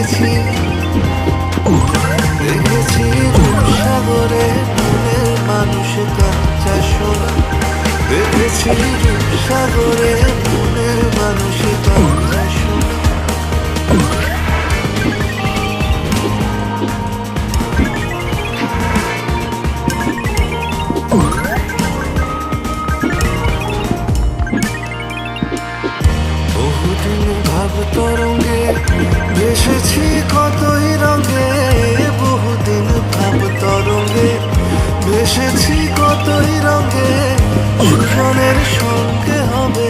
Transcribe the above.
দেখেছি দেখেছি রূপসাগরে মনের মানুষ কাঁচা সোনা, দেখেছি রূপসাগরে মনের মানুষ কাঁচা সোনা। বহুদিন ভাব তরঙ্গে ভেসেছি কতই রঙে, বহুদিন ভাব তরঙ্গে ভেসেছি কতই রঙে, সুজনের সঙ্গে হবে